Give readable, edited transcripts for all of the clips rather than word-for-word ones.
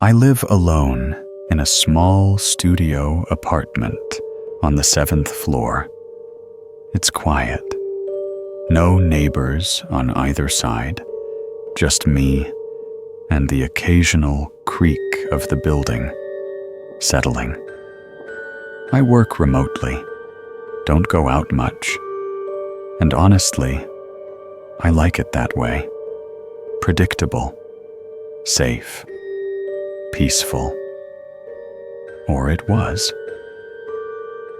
I live alone in a small studio apartment on the 7th floor. It's quiet. No neighbors on either side, just me and the occasional creak of the building settling. I work remotely, don't go out much, and honestly, I like it that way. Predictable, safe, peaceful. Or it was.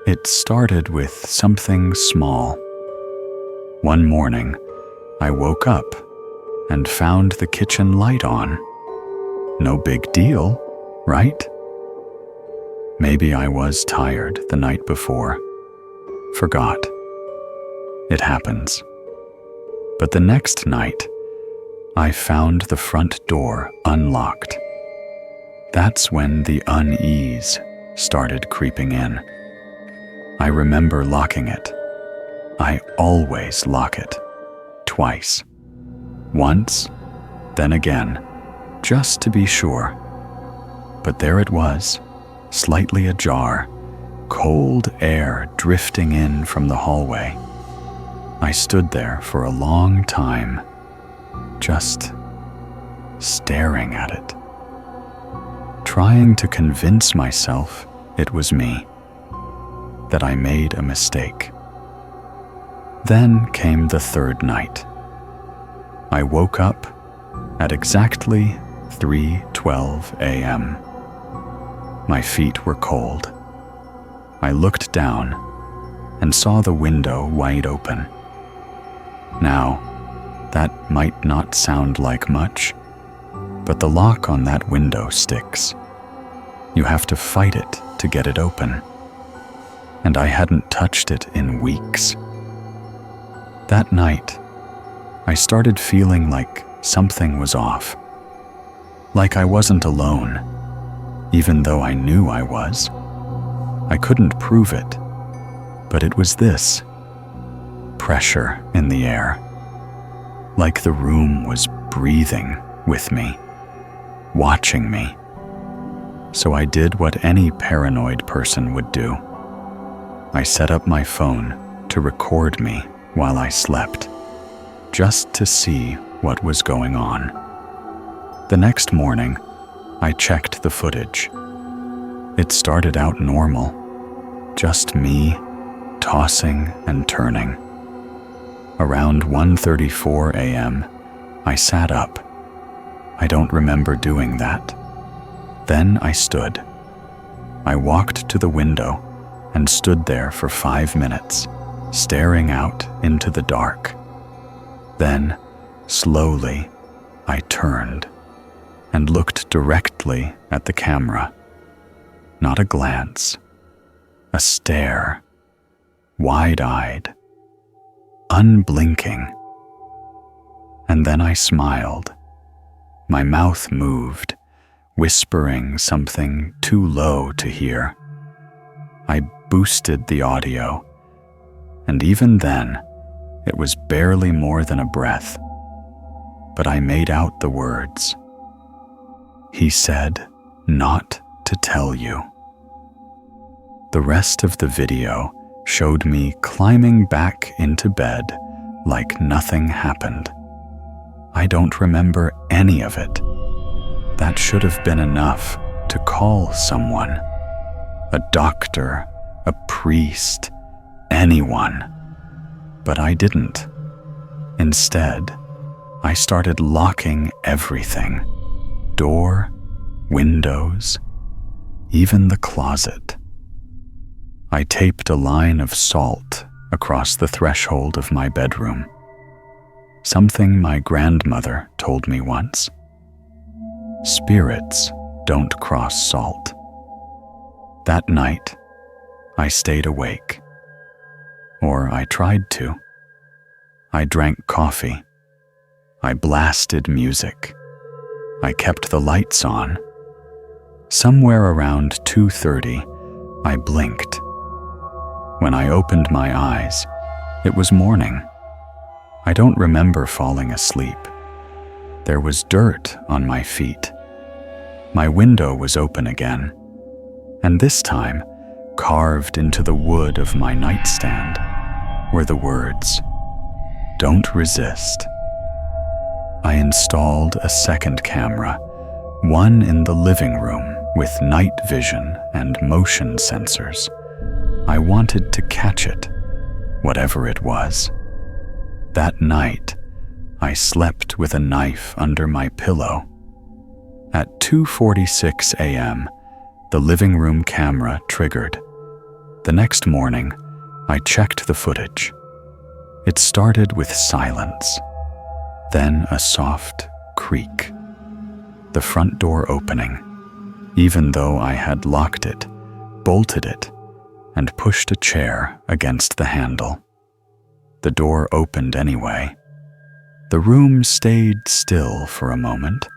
It started with something small. One morning, I woke up and found the kitchen light on. No big deal, right? Maybe I was tired the night before. Forgot. It happens. But the next night, I found the front door unlocked. That's when the unease started creeping in. I remember locking it. I always lock it. Twice. Once, then again, just to be sure. But there it was, slightly ajar, cold air drifting in from the hallway. I stood there for a long time, just staring at it, trying to convince myself it was me, that I made a mistake. Then came the third night. I woke up at exactly 3:12 a.m. My feet were cold. I looked down and saw the window wide open. Now, that might not sound like much, but the lock on that window sticks. You have to fight it to get it open. And I hadn't touched it in weeks. That night, I started feeling like something was off. Like I wasn't alone, even though I knew I was. I couldn't prove it, but it was this: pressure in the air. Like the room was breathing with me, watching me. So I did what any paranoid person would do. I set up my phone to record me while I slept, just to see what was going on. The next morning, I checked the footage. It started out normal, just me tossing and turning. Around 1:34 a.m., I sat up. I don't remember doing that. Then I stood. I walked to the window and stood there for 5 minutes, staring out into the dark. Then, slowly, I turned and looked directly at the camera. Not a glance, a stare, wide-eyed, unblinking. And then I smiled. My mouth moved, whispering something too low to hear. I boosted the audio, and even then, it was barely more than a breath. But I made out the words. He said not to tell you. The rest of the video showed me climbing back into bed like nothing happened. I don't remember any of it. That should have been enough to call someone. A doctor, a priest, anyone. But I didn't. Instead, I started locking everything. Door, windows, even the closet. I taped a line of salt across the threshold of my bedroom. Something my grandmother told me once. Spirits don't cross salt. That night, I stayed awake. Or I tried to. I drank coffee. I blasted music. I kept the lights on. Somewhere around 2:30, I blinked. When I opened my eyes, it was morning. I don't remember falling asleep. There was dirt on my feet. My window was open again, and this time, carved into the wood of my nightstand, were the words, "Don't resist." I installed a second camera, one in the living room with night vision and motion sensors. I wanted to catch it, whatever it was. That night, I slept with a knife under my pillow. At 2:46 a.m., the living room camera triggered. The next morning, I checked the footage. It started with silence, then a soft creak. The front door opening, even though I had locked it, bolted it, and pushed a chair against the handle. The door opened anyway. The room stayed still for a moment.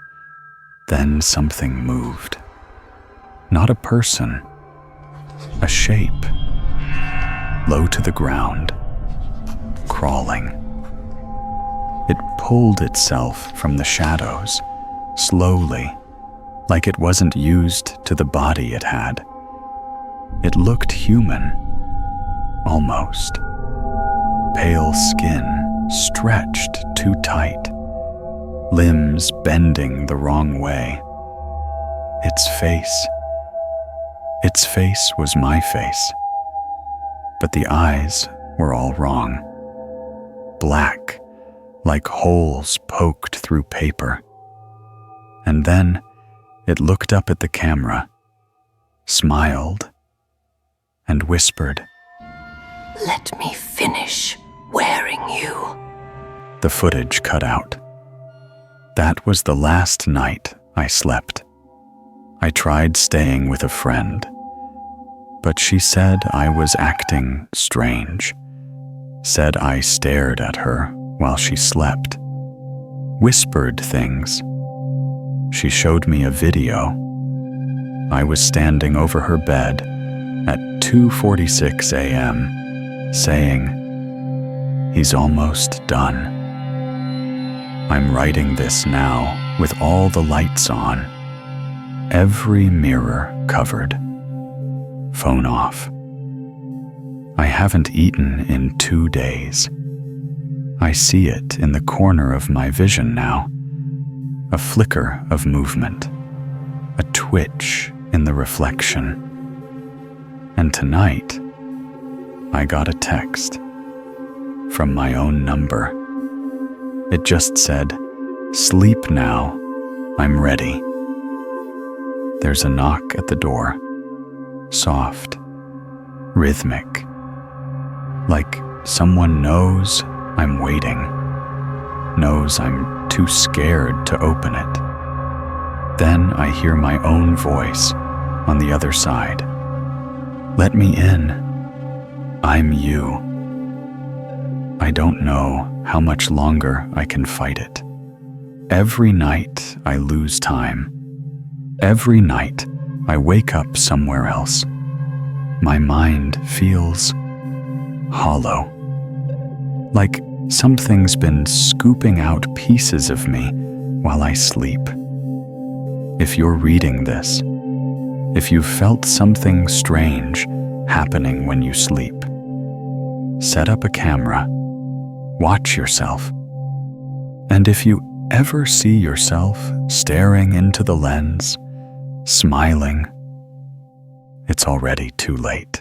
Then something moved. Not a person, a shape, low to the ground, crawling. It pulled itself from the shadows, slowly, like it wasn't used to the body it had. It looked human, almost. Pale skin stretched too tight, limbs bending the wrong way. Its face was my face, but the eyes were all wrong. Black, like holes poked through paper. And then it looked up at the camera, smiled, and whispered, "Let me finish wearing you." The footage cut out. That was the last night I slept. I tried staying with a friend, but she said I was acting strange, said I stared at her while she slept, whispered things. She showed me a video. I was standing over her bed at 2:46 a.m., saying, "He's almost done." I'm writing this now with all the lights on, every mirror covered, phone off. I haven't eaten in 2 days. I see it in the corner of my vision now, a flicker of movement, a twitch in the reflection. And tonight, I got a text from my own number. It just said, "Sleep now, I'm ready." There's a knock at the door, soft, rhythmic, like someone knows I'm waiting, knows I'm too scared to open it. Then I hear my own voice on the other side. "Let me in. I'm you." I don't know how much longer I can fight it. Every night I lose time. Every night I wake up somewhere else. My mind feels hollow, like something's been scooping out pieces of me while I sleep. If you're reading this, if you've felt something strange happening when you sleep, set up a camera, watch yourself. And if you ever see yourself staring into the lens, smiling, it's already too late.